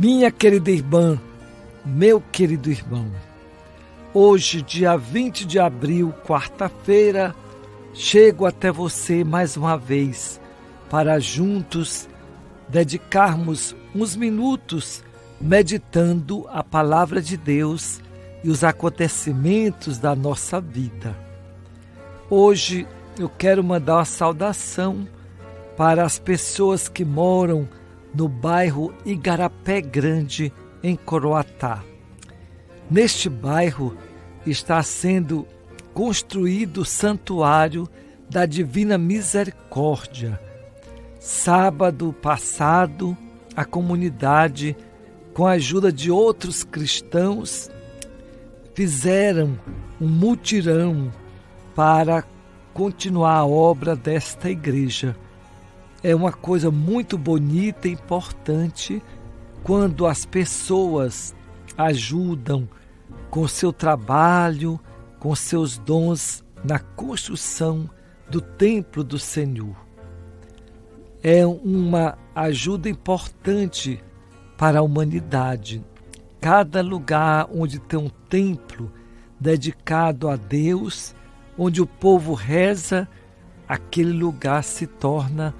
Minha querida irmã, meu querido irmão, hoje, dia 20 de abril, quarta-feira, chego até você mais uma vez para juntos dedicarmos uns minutos meditando a palavra de Deus e os acontecimentos da nossa vida. Hoje eu quero mandar uma saudação para as pessoas que moram no bairro Igarapé Grande, em Coroatá. Neste bairro está sendo construído o Santuário da Divina Misericórdia. Sábado passado, a comunidade, com a ajuda de outros cristãos, fizeram um mutirão para continuar a obra desta igreja. É uma coisa muito bonita e importante quando as pessoas ajudam com seu trabalho, com seus dons na construção do templo do Senhor. É uma ajuda importante para a humanidade. Cada lugar onde tem um templo dedicado a Deus, onde o povo reza, aquele lugar se torna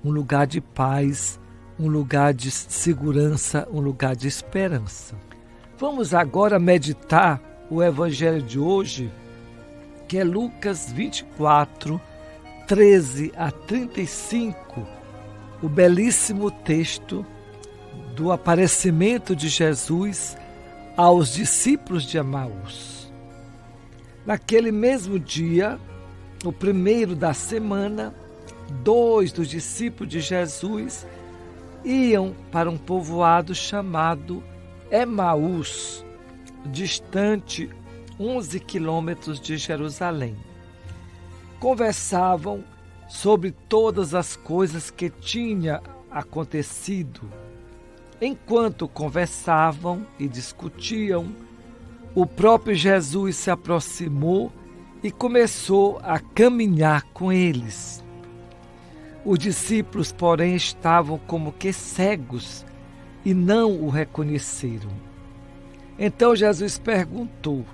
um lugar de paz, um lugar de segurança, um lugar de esperança. Vamos agora meditar o evangelho de hoje, que é Lucas 24, 13 a 35, o belíssimo texto do aparecimento de Jesus aos discípulos de Emaús. Naquele mesmo dia, o primeiro da semana, 2 dos discípulos de Jesus iam para um povoado chamado Emaús, distante 11 quilômetros de Jerusalém. Conversavam sobre todas as coisas que tinham acontecido. Enquanto conversavam e discutiam, o próprio Jesus se aproximou e começou a caminhar com eles. Os discípulos, porém, estavam como que cegos e não o reconheceram. Então Jesus perguntou: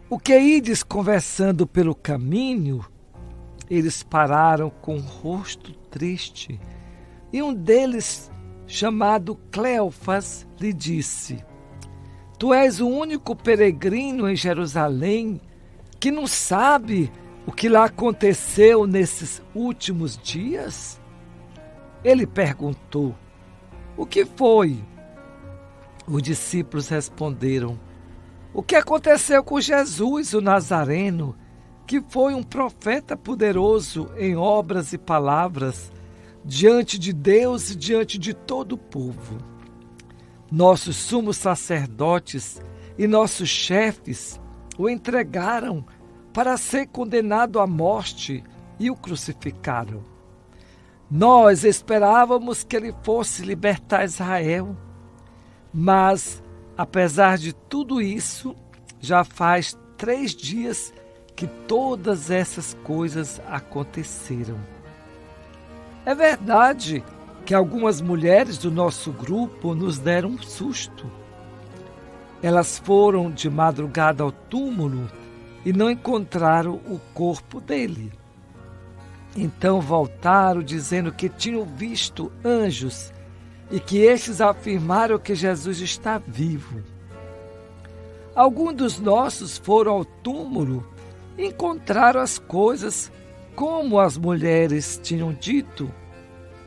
"O que ides conversando pelo caminho?" Eles pararam com o rosto triste, e um deles, chamado Cleofas, lhe disse: "Tu és o único peregrino em Jerusalém que não sabe o que lá aconteceu nesses últimos dias?" Ele perguntou: "O que foi?" Os discípulos responderam: "O que aconteceu com Jesus, o Nazareno, que foi um profeta poderoso em obras e palavras, diante de Deus e diante de todo o povo. Nossos sumos sacerdotes e nossos chefes o entregaram para ser condenado à morte e o crucificaram. Nós esperávamos que ele fosse libertar Israel, mas, apesar de tudo isso, já faz 3 dias que todas essas coisas aconteceram. É verdade que algumas mulheres do nosso grupo nos deram um susto. Elas foram de madrugada ao túmulo e não encontraram o corpo dele. Então voltaram dizendo que tinham visto anjos e que estes afirmaram que Jesus está vivo. Alguns dos nossos foram ao túmulo e encontraram as coisas como as mulheres tinham dito.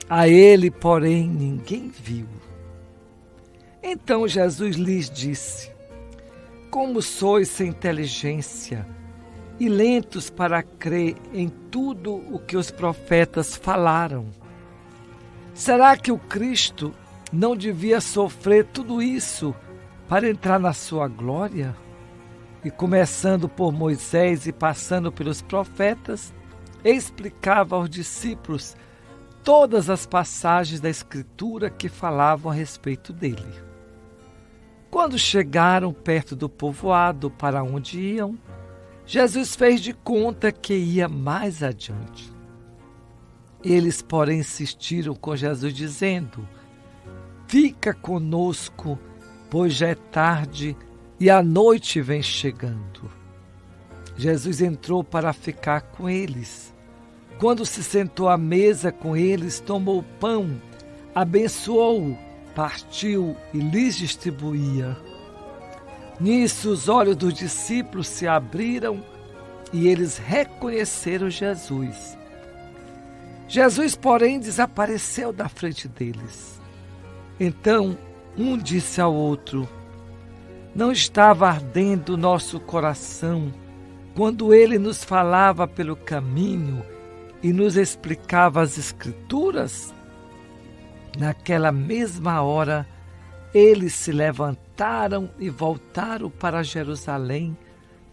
A ele, porém, ninguém viu." Então Jesus lhes disse: "Como sois sem inteligência e lentos para crer em tudo o que os profetas falaram. Será que o Cristo não devia sofrer tudo isso para entrar na sua glória?" E começando por Moisés e passando pelos profetas, explicava aos discípulos todas as passagens da Escritura que falavam a respeito dele. Quando chegaram perto do povoado para onde iam, Jesus fez de conta que ia mais adiante. Eles, porém, insistiram com Jesus, dizendo: fica conosco, pois já é tarde e a noite vem chegando. Jesus entrou para ficar com eles. Quando se sentou à mesa com eles, tomou o pão, abençoou-o, partiu e lhes distribuía. Nisso os olhos dos discípulos se abriram e eles reconheceram Jesus. Jesus, porém, desapareceu da frente deles. Então um disse ao outro: não estava ardendo o nosso coração quando ele nos falava pelo caminho e nos explicava as Escrituras? Naquela mesma hora, eles se levantaram e voltaram para Jerusalém,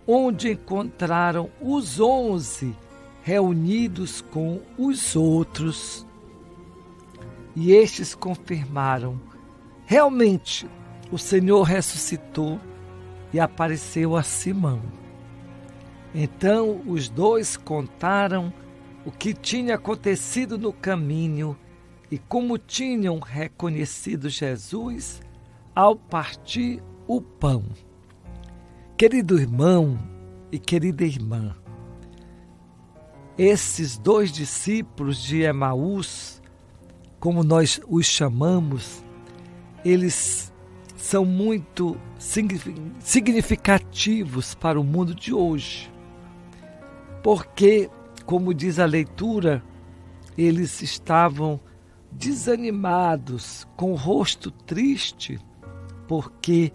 onde encontraram os 11 reunidos com os outros. E estes confirmaram: realmente, o Senhor ressuscitou e apareceu a Simão. Então os dois contaram o que tinha acontecido no caminho e como tinham reconhecido Jesus ao partir o pão. Querido irmão e querida irmã, esses dois discípulos de Emaús, como nós os chamamos, eles são muito significativos para o mundo de hoje, porque, como diz a leitura, eles estavam desanimados, com o rosto triste, porque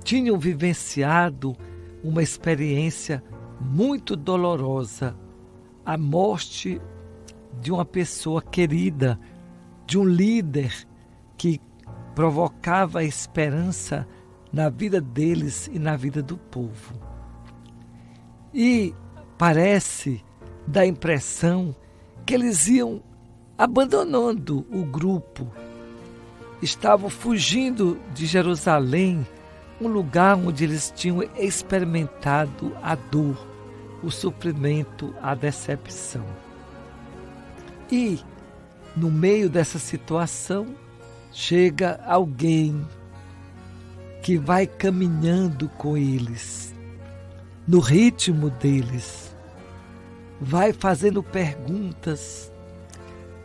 tinham vivenciado uma experiência muito dolorosa, a morte de uma pessoa querida, de um líder que provocava esperança na vida deles e na vida do povo. E parece, dá a impressão que eles iam abandonando o grupo, estavam fugindo de Jerusalém, um lugar onde eles tinham experimentado a dor, o sofrimento, a decepção. E, no meio dessa situação, chega alguém que vai caminhando com eles, no ritmo deles, vai fazendo perguntas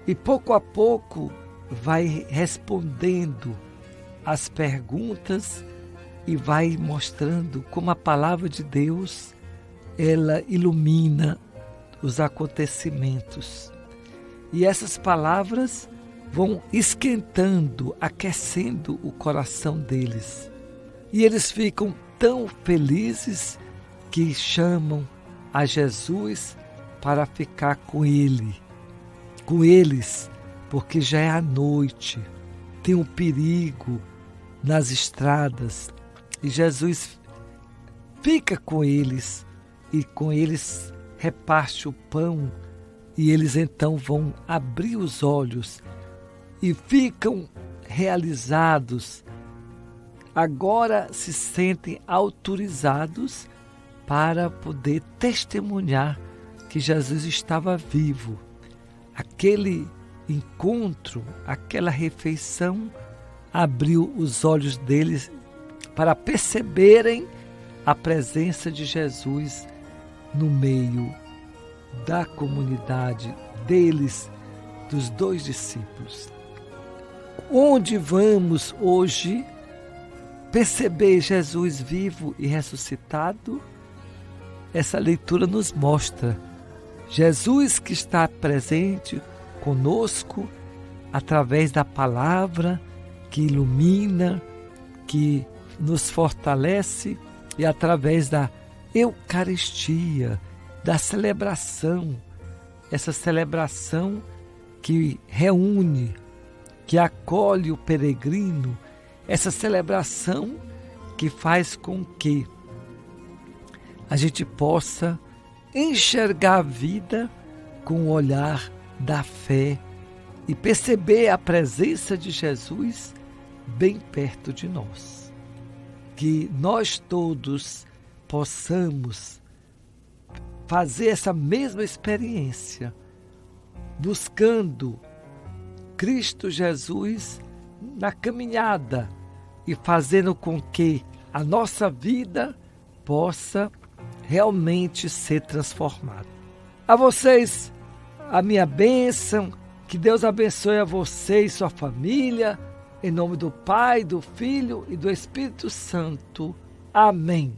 e pouco a pouco vai respondendo as perguntas e vai mostrando como a palavra de Deus, ela ilumina os acontecimentos. E essas palavras vão esquentando, aquecendo o coração deles. E eles ficam tão felizes que chamam a Jesus para ficar com eles, porque já é a noite, tem um perigo nas estradas. E Jesus fica com eles e com eles reparte o pão e eles então vão abrir os olhos e ficam realizados. Agora se sentem autorizados para poder testemunhar que Jesus estava vivo. Aquele encontro, aquela refeição abriu os olhos deles para perceberem a presença de Jesus no meio da comunidade deles, dos dois discípulos. Onde vamos hoje perceber Jesus vivo e ressuscitado? Essa leitura nos mostra Jesus que está presente conosco através da palavra que ilumina, que nos fortalece, e através da Eucaristia, da celebração, essa celebração que reúne, que acolhe o peregrino, essa celebração que faz com que a gente possa enxergar a vida com o olhar da fé e perceber a presença de Jesus bem perto de nós. Que nós todos possamos fazer essa mesma experiência, buscando Cristo Jesus na caminhada e fazendo com que a nossa vida possa realmente ser transformada. A vocês, a minha bênção, que Deus abençoe a você e sua família, em nome do Pai, do Filho e do Espírito Santo. Amém.